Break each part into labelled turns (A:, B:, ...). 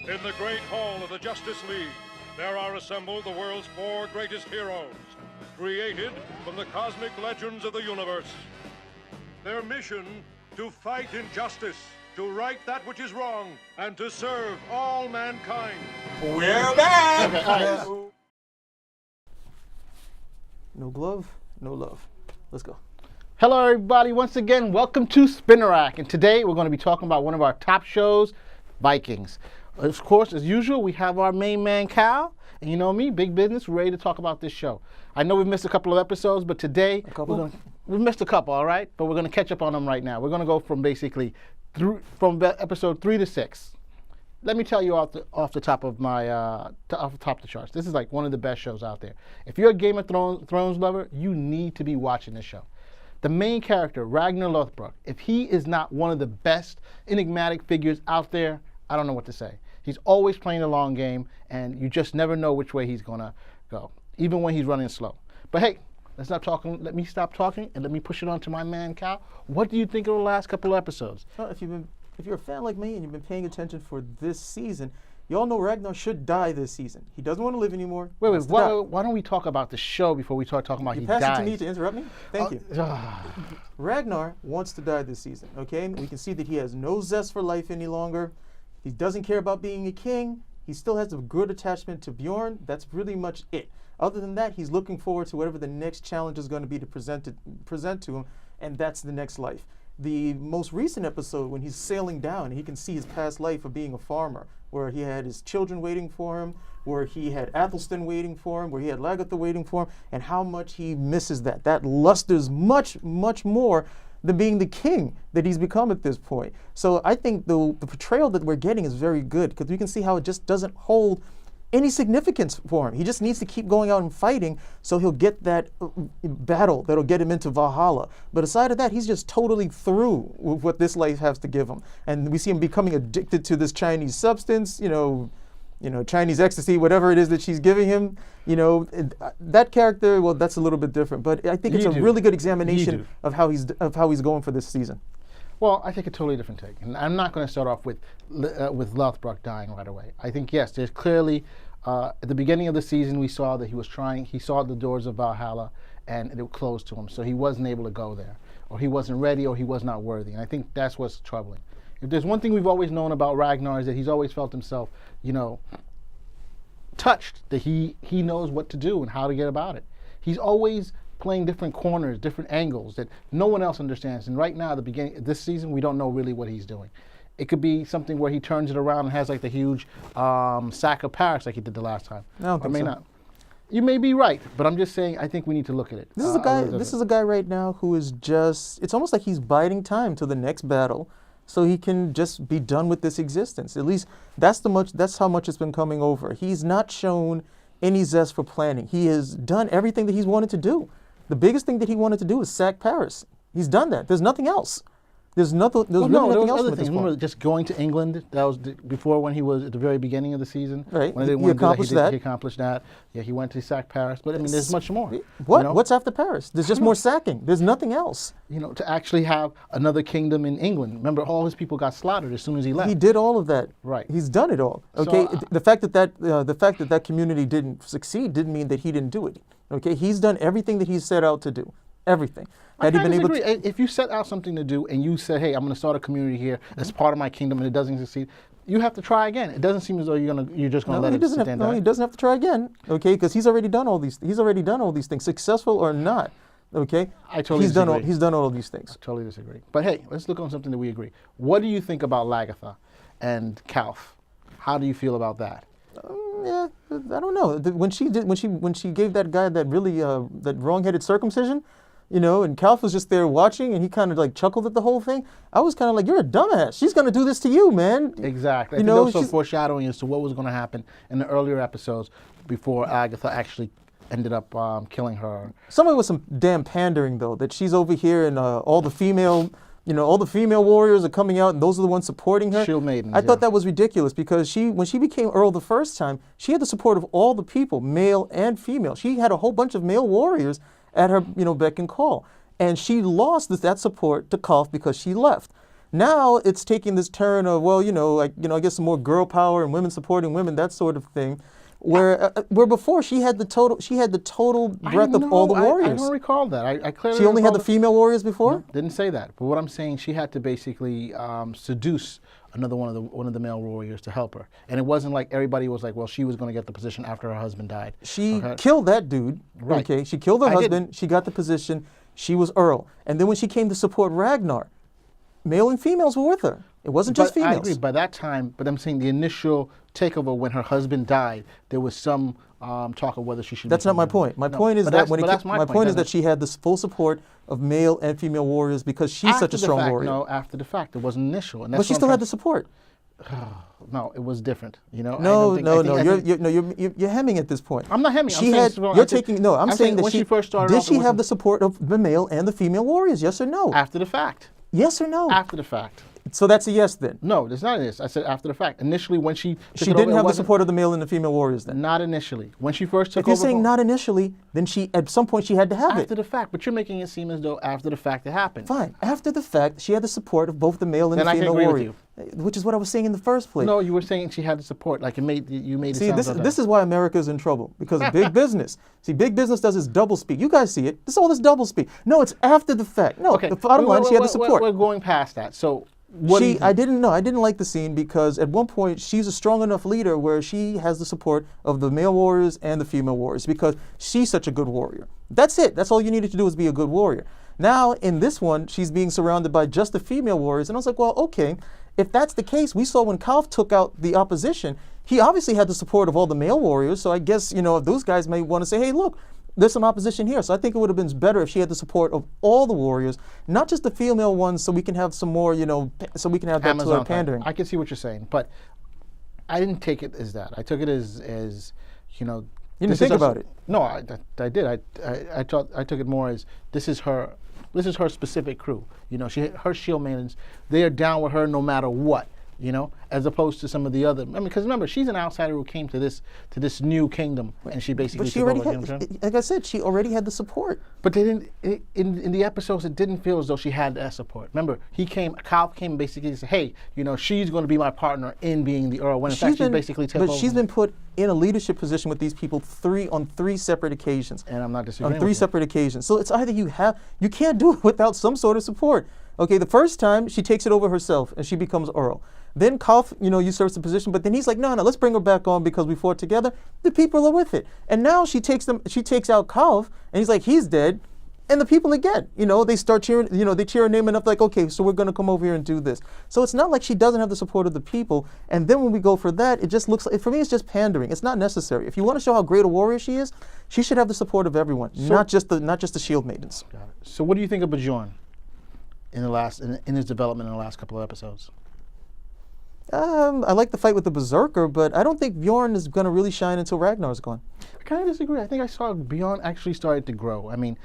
A: In the great hall of the Justice League, there are assembled the world's 4 greatest heroes, created from the cosmic legends of the universe. Their mission, to fight injustice, to right that which is wrong, and to serve all mankind.
B: We're back! No glove, no love. Let's go.
C: Hello, everybody. Once again, welcome to Spinnerack. And today we're going to be talking about one of our top shows, Vikings. Of course, as usual, we have our main man, Cal. And you know me, Big Business, we're ready to talk about this show. I know we've missed a couple of episodes, but today, we've missed a couple, all right? But we're going to catch up on them right now. We're going to go from basically from episode 3 to 6. Let me tell you off the top of the charts. This is like one of the best shows out there. If you're a Game of Thrones lover, you need to be watching this show. The main character, Ragnar Lothbrok, if he is not one of the best enigmatic figures out there, I don't know what to say. He's always playing the long game, and you just never know which way he's going to go, even when he's running slow. But hey, let me stop talking, and let me push it on to my man, Cal. What do you think of the last couple of episodes?
B: Well, if you're a fan like me and you've been paying attention for this season, you all know Ragnar should die this season. He doesn't want to live anymore.
C: Wait, why don't we talk about the show before we start talking about he dies?
B: You pass it to me to interrupt me? Thank you. Ragnar wants to die this season, okay? We can see that he has no zest for life any longer. He doesn't care about being a king. He still has a good attachment to Bjorn. That's really much it. Other than that, he's looking forward to whatever the next challenge is going to be to present to him, and that's the next life. The most recent episode, when he's sailing down, he can see his past life of being a farmer, where he had his children waiting for him, where he had Athelstan waiting for him, where he had Lagertha waiting for him, and how much he misses that. That lusters much, much more than being the king that he's become at this point. So I think the portrayal that we're getting is very good, because we can see how it just doesn't hold any significance for him. He just needs to keep going out and fighting, so he'll get that battle that'll get him into Valhalla. But aside of that, he's just totally through with what this life has to give him. And we see him becoming addicted to this Chinese substance, Chinese ecstasy, whatever it is that she's giving him. That character, well, that's a little bit different. But I think it's a really good examination of how he's going for this season.
C: Well, I take a totally different take, and I'm not going to start off with Lothbrok dying right away. I think, yes, there's clearly, at the beginning of the season, we saw that he saw the doors of Valhalla, and it closed to him, so he wasn't able to go there, or he wasn't ready, or he was not worthy, and I think that's what's troubling. If there's one thing we've always known about Ragnar is that he's always felt himself, touched, that he knows what to do and how to get about it. He's always playing different corners, different angles that no one else understands. And right now, at the beginning of this season, we don't know really what he's doing. It could be something where he turns it around and has like the huge sack of Paris like he did the last time.
B: I may not.
C: You may be right, but I'm just saying I think we need to look at it.
B: This is a guy right now who is just, it's almost like he's biding time till the next battle so he can just be done with this existence. At least that's how much it's been coming over. He's not shown any zest for planning. He has done everything that he's wanted to do. The biggest thing that he wanted to do is sack Paris. He's done that. There's nothing else. There's nothing. There was
C: other things. Remember just going to England? That was before, when he was at the very beginning of the season.
B: Right.
C: When
B: he accomplished that.
C: He accomplished that. Yeah, he went to sack Paris. But I mean, there's much more.
B: What? What's after Paris? There's just more sacking. There's nothing else.
C: To actually have another kingdom in England. Remember, all his people got slaughtered as soon as he left.
B: He did all of that.
C: Right.
B: He's done it all. Okay. So, the fact that community didn't succeed didn't mean that he didn't do it. Okay. He's done everything that he set out to do. Everything.
C: Had he been able to, if you set out something to do and you said, hey, I'm going to start a community here as part of my kingdom, and it doesn't succeed, you have to try again. It doesn't seem as though you're just going to let it stand down.
B: No, he doesn't have to try again. Okay, because he's already done all these things, successful or not. Okay,
C: I totally disagree.
B: He's done all of these things.
C: I totally disagree. But hey, let's look on something that we agree. What do you think about Lagertha and Kalf? How do you feel about that?
B: Yeah, I don't know. When she gave that guy that really that wrong-headed circumcision, and Kalf was just there watching, and he kind of like chuckled at the whole thing. I was kind of like, you're a dumbass. She's going to do this to you, man.
C: Exactly. I think there was some foreshadowing as to what was going to happen in the earlier episodes before Agatha actually ended up killing her.
B: Some of it was some damn pandering, though, that she's over here and all the female warriors are coming out, and those are the ones supporting her.
C: Shield maidens.
B: I thought that was ridiculous, because when she became Earl the first time, she had the support of all the people, male and female. She had a whole bunch of male warriors at her, beck and call. And she lost that support to Kalf because she left. Now it's taking this turn of, well, I guess some more girl power and women supporting women, that sort of thing. Where before she had the total breadth of all the warriors.
C: I don't recall that. I clearly
B: she only had the
C: recall
B: female warriors before.
C: No, didn't say that. But what I'm saying, she had to basically seduce another one of the male warriors to help her. And it wasn't like everybody was like, well, she was going to get the position after her husband died.
B: She killed that dude.
C: Right.
B: Okay. She killed her husband. She got the position. She was Earl. And then when she came to support Ragnar, male and females were with her. It wasn't just females.
C: I agree. By that time, but I'm saying the initial takeover when her husband died, there was some talk of whether she should.
B: That's not my point. My point is that she had this full support of male and female warriors because she's such a strong warrior.
C: No, after the fact, it wasn't initial. And that's
B: but she still had the support.
C: No, it was different.
B: No. You're hemming at this point.
C: I'm not hemming.
B: I'm saying that
C: when she first started.
B: Did she have the support of the male and the female warriors? Yes or no?
C: After the fact.
B: Yes or no?
C: After the fact.
B: So that's a yes then?
C: No, it's not a yes. I said after the fact. Initially, when she
B: didn't have the support of the male and the female warriors then?
C: Not initially. When she first took over.
B: If you're saying not initially, then at some point she had to have it.
C: After the fact, but you're making it seem as though after the fact it happened.
B: Fine. After the fact, she had the support of both the male and the female warrior. Which is what I was saying in the first place.
C: No, you were saying she had the support. Like you made it sound
B: See, this is why America's in trouble because of big business. See, big business does this double speak. You guys see it. This is all this double speak. No, it's after the fact. No,
C: okay.
B: The bottom line, she had the support.
C: We're going past that. So.
B: I didn't like the scene because at one point she's a strong enough leader where she has the support of the male warriors and the female warriors because she's such a good warrior. That's it. That's all you needed to do was be a good warrior. Now in this one, she's being surrounded by just the female warriors. And I was like, well, okay, if that's the case, we saw when Kalf took out the opposition, he obviously had the support of all the male warriors. So I guess, if those guys may want to say, hey, look, there's some opposition here. So I think it would have been better if she had the support of all the warriors, not just the female ones, so we can have some more, so we can have that sort of pandering.
C: I can see what you're saying, but I didn't take it as that. I took it as
B: You didn't think about it.
C: No, I did. I took it more as this is her specific crew. Her shield maidens, they are down with her no matter what. As opposed to some of the other. Because remember, she's an outsider who came to this new kingdom, and she basically.
B: But she already had, like I said, she already had the support.
C: But they didn't. In the episodes, it didn't feel as though she had that support. Remember, Kalf came basically and said, "Hey, she's going to be my partner in being the Earl." When in fact, she's basically took over.
B: But she's been put in a leadership position with these people on three separate occasions.
C: And I'm not disagreeing.
B: On three separate occasions. So it's either you can't do it without some sort of support. Okay, the first time she takes it over herself and she becomes Earl. Then Kalf, usurps the position, but then he's like, no, let's bring her back on because we fought together. The people are with it. And now she takes out Kalf, and he's like, he's dead. And the people again, they start cheering, they cheer her name enough, like, okay, so we're going to come over here and do this. So it's not like she doesn't have the support of the people. And then when we go for that, it just looks like, for me, it's just pandering. It's not necessary. If you want to show how great a warrior she is, she should have the support of everyone, not just the shield maidens.
C: Got it. So what do you think of Bjorn in his development in the last couple of episodes?
B: I like the fight with the Berserker, but I don't think Bjorn is going to really shine until Ragnar's gone.
C: I kind of disagree. I think I saw Bjorn actually started to grow. I mean,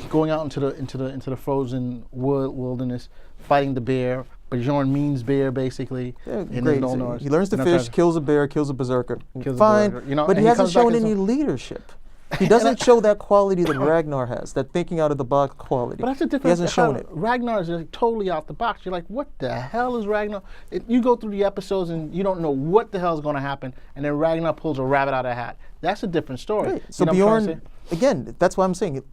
C: going out into the frozen wilderness, fighting the bear. Bjorn means bear, basically.
B: Yeah, great. He learns to fish, kills a bear, kills a Berserker. Fine, but he hasn't shown any leadership. He doesn't show that quality that Ragnar has, that thinking out of the box quality.
C: But that's the difference. He hasn't shown it. Ragnar is like totally out the box. You're like, what the hell is Ragnar? You go through the episodes and you don't know what the hell is going to happen, and then Ragnar pulls a rabbit out of a hat. That's a different story.
B: Right. So Bjorn, again, that's why I'm saying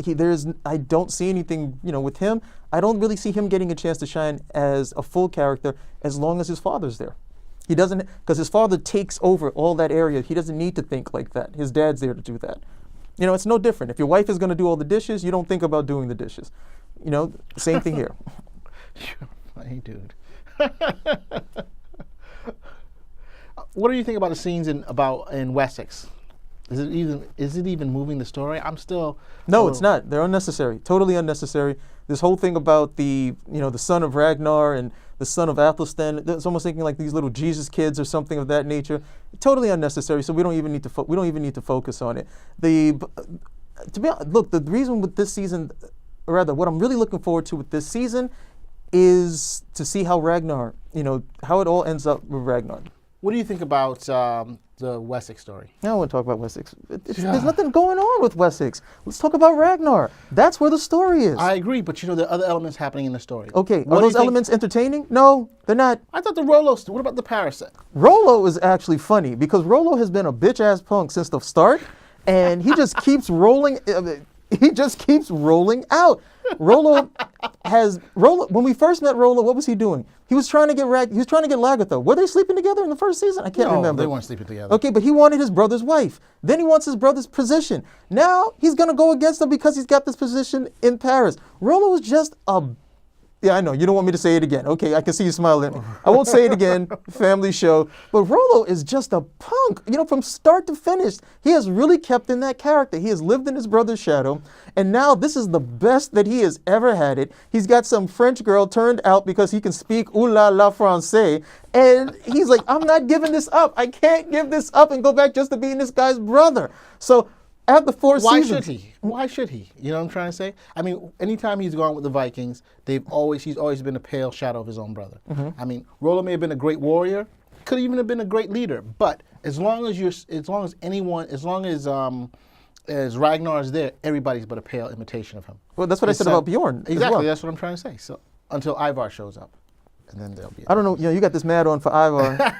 B: I don't see anything, with him. I don't really see him getting a chance to shine as a full character as long as his father's there. He doesn't, because his father takes over all that area. He doesn't need to think like that. His dad's there to do that. It's no different. If your wife is going to do all the dishes, you don't think about doing the dishes. Same thing here.
C: You're funny, dude. What do you think about the scenes in Wessex? Is it even moving the story? I'm still.
B: No, it's not. They're unnecessary. Totally unnecessary. This whole thing about the son of Ragnar and the son of Athelstan, it's almost thinking like these little Jesus kids or something of that nature. Totally unnecessary. So we don't even need to focus on it. To be honest, look, the reason with this season, or rather, what I'm really looking forward to with this season, is to see how Ragnar, how it all ends up with Ragnar.
C: What do you think about the Wessex story.
B: I don't want to talk about Wessex. There's nothing going on with Wessex. Let's talk about Ragnar. That's where the story is.
C: I agree, but there are other elements happening in the story.
B: Okay, are those elements entertaining? No, they're not.
C: I thought the Rollo. What about the Parasite?
B: Rollo is actually funny because Rollo has been a bitch-ass punk since the start, and he just keeps rolling. He just keeps rolling out. Rollo. When we first met Rollo, what was he doing? He was trying to get Lagertha. Were they sleeping together in the first season? I can't remember.
C: No, they weren't sleeping together.
B: Okay, but he wanted his brother's wife. Then he wants his brother's position. Now he's gonna go against him because he's got this position in Paris. Rollo is just a... Yeah, I know. You don't want me to say it again. Okay, I can see you smiling at me. I won't say it again. Family show. But Rollo is just a punk. From start to finish, he has really kept in that character. He has lived in his brother's shadow. And now this is the best that he has ever had it. He's got some French girl turned out because he can speak ooh la la français. And he's like, I'm not giving this up. I can't give this up and go back just to being this guy's brother. So after 4 seasons.
C: Why should he? You know what I'm trying to say? I mean, anytime he's gone with the Vikings, he's always been a pale shadow of his own brother. Mm-hmm. I mean, Rollo may have been a great warrior, could even have been a great leader, but as long as Ragnar is there, everybody's but a pale imitation of him.
B: Well, that's what I said about Bjorn.
C: Exactly, that's what I'm trying to say. So until Ivar shows up, and then they'll be.
B: I don't know. You got this mad on for Ivar.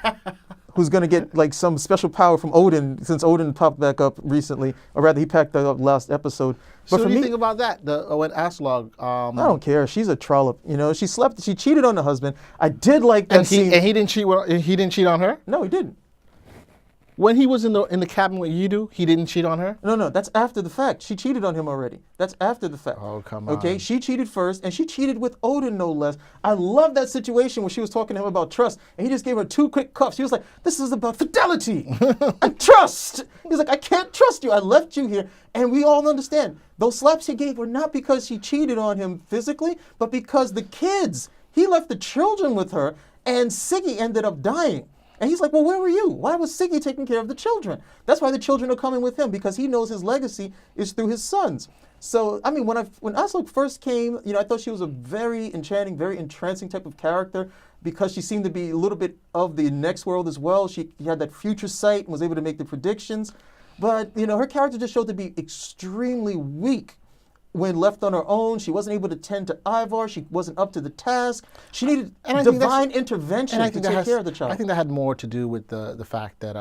B: Who's going to get like some special power from Odin, since Odin popped back up recently, or rather he packed that up last episode. But
C: so what do you think about that, the Owen Aslog?
B: I don't care. She's a trollop. She cheated on the husband. I did like that scene.
C: And he didn't cheat. He didn't cheat on her?
B: No, he didn't.
C: When he was in the cabin with Yidu, he didn't cheat on her?
B: No, that's after the fact. She cheated on him already. That's after the fact.
C: Oh, come on.
B: Okay, she cheated first, and she cheated with Odin, no less. I love that situation where she was talking to him about trust, and he just gave her 2 quick cuffs. She was like, this is about fidelity and trust. He's like, I can't trust you. I left you here. And we all understand. Those slaps he gave were not because she cheated on him physically, but because the kids. He left the children with her, and Siggy ended up dying. And he's like, well, where were you? Why was Siggy taking care of the children? That's why the children are coming with him, because he knows his legacy is through his sons. So, I mean, when Aslog first came, I thought she was a very enchanting, very entrancing type of character because she seemed to be a little bit of the next world as well. She had that future sight and was able to make the predictions. But, her character just showed to be extremely weak. When left on her own, she wasn't able to tend to Ivar. She wasn't up to the task. She needed divine intervention to take care of the child.
C: I think that had more to do with the fact that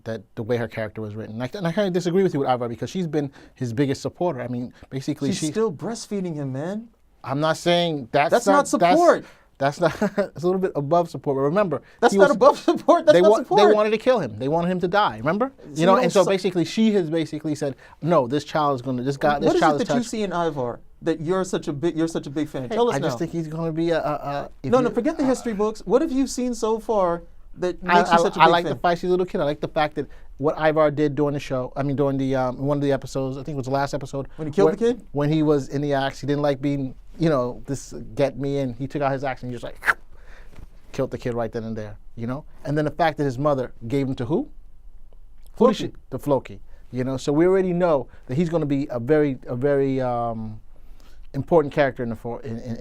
C: that the way her character was written. And I kind of disagree with you with Ivar because she's been his biggest supporter. I mean, basically
B: she's still breastfeeding him, man.
C: I'm not saying
B: that's not support.
C: That's not. It's a little bit above support. But remember,
B: that's not above support. That's not support.
C: They wanted to kill him. They wanted him to die. Remember? And so basically, she has basically said, "No, this child is going to. This child is."
B: What is it that you see in Ivar that you're such a big fan? Tell us now.
C: I just think he's going to be
B: No, forget the history books. What have you seen so far that makes you such a big fan?
C: I like the feisty little kid. I like the fact that what Ivar did during the show. I mean, during the one of the episodes. I think it was the last episode
B: when he killed the kid.
C: When he was in the axe, he didn't like being. This get me in. He took out his axe and he just like. Killed the kid right then and there, And then the fact that his mother gave him to who?
B: Floki.
C: To Floki, So we already know that he's going to be a very important character in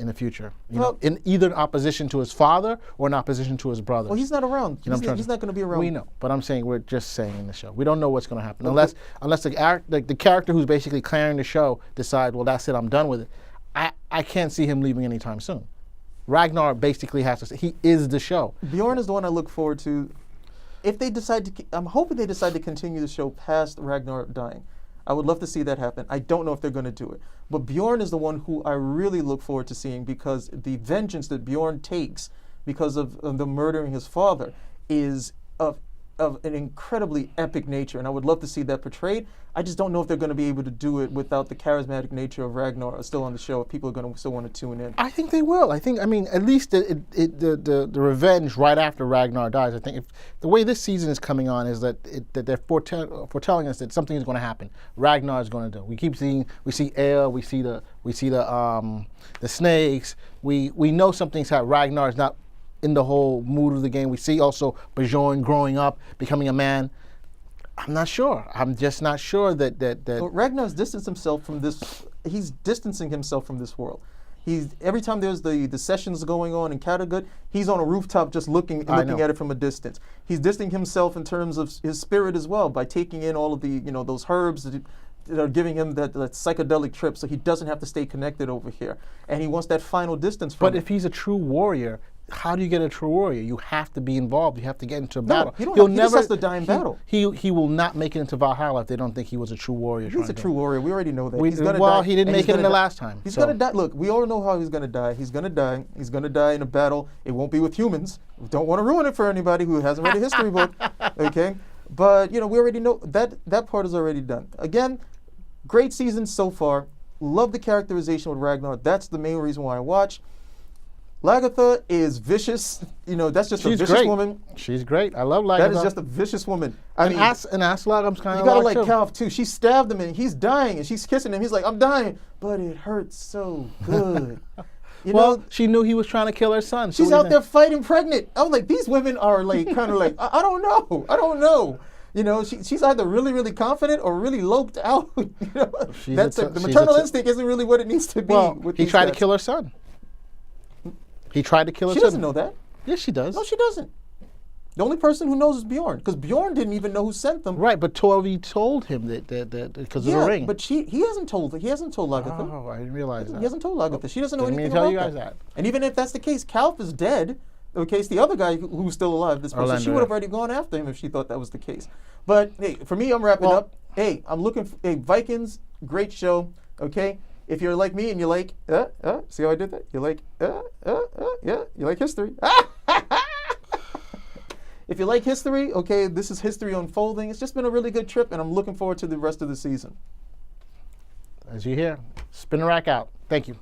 C: the future. In either in opposition to his father or in opposition to his brother.
B: Well, he's not around. He's not going to be around.
C: We know, but we're just saying in the show. We don't know what's going to happen unless the character who's basically carrying the show decides, well, that's it, I'm done with it. I can't see him leaving anytime soon. Ragnar basically has to say, he is the show.
B: Bjorn is the one I look forward to. If they decide to, I'm hoping they decide to continue the show past Ragnar dying. I would love to see that happen. I don't know if they're going to do it. But Bjorn is the one who I really look forward to seeing because the vengeance that Bjorn takes because of the murdering his father is of an incredibly epic nature, and I would love to see that portrayed. I just don't know if they're going to be able to do it without the charismatic nature of Ragnar still on the show, if people are going to still want to tune in.
C: I think they will. At least the revenge right after Ragnar dies. I think if the way this season is coming on is that they're foretelling us that something is going to happen. Ragnar is going to do. We see air, we see the snakes. We know something's happening. Ragnar is not in the whole mood of the game. We see also Bjorn growing up, becoming a man. I'm not sure. I'm just not sure that
B: Well, Ragnar's distanced himself from this. He's distancing himself from this world. every time there's the sessions going on in Kattegat, he's on a rooftop just looking at it from a distance. He's distancing himself in terms of his spirit as well by taking in all of the those herbs that are giving him that psychedelic trip, so he doesn't have to stay connected over here. And he wants that final distance from
C: But if he's a true warrior, how do you get a true warrior? You have to be involved. You have to get into a battle.
B: He just has to die in battle.
C: He will not make it into Valhalla if they don't think he was a true warrior.
B: He's a true warrior. We already know that.
C: He's gonna die, he didn't make it in the last time.
B: He's going to die. Look, we all know how he's going to die. He's going to die. He's going to die in a battle. It won't be with humans. We don't want to ruin it for anybody who hasn't read a history book. Okay? But, we already know that part is already done. Again, great season so far. Love the characterization with Ragnar. That's the main reason why I watch. Lagertha is vicious. That's just a vicious woman.
C: She's great. I love Lagertha.
B: That is just a vicious woman.
C: And Aslog, I'm kind of
B: you gotta like Calf too. She stabbed him and he's dying and she's kissing him. He's like, I'm dying, but it hurts so good.
C: She knew he was trying to kill her son.
B: She's out there fighting pregnant. I was like, these women are like kind of like, I don't know. She's either really, really confident or really loped out. The maternal instinct isn't really what it needs to be.
C: Well, he tried to kill her son. He tried to kill her son.
B: She doesn't know that.
C: Yes, she does.
B: No, she doesn't. The only person who knows is Bjorn, because Bjorn didn't even know who sent them.
C: Right, but Torvi told him that because of the ring.
B: But he hasn't told Lagertha.
C: Oh, I didn't realize that.
B: He hasn't told Lagertha. She doesn't know anything
C: about
B: about
C: you guys that.
B: And even if that's the case, Calf is dead. Okay, it's the other guy who's still alive. This person, she would have already gone after him if she thought that was the case. But hey, for me, I'm wrapping up. Hey, I'm looking for Vikings. Great show. Okay. If you're like me and you like, see how I did that? You like, yeah, you like history. If you like history, okay, this is history unfolding. It's just been a really good trip, and I'm looking forward to the rest of the season.
C: As you hear, Spin the Rack out. Thank you.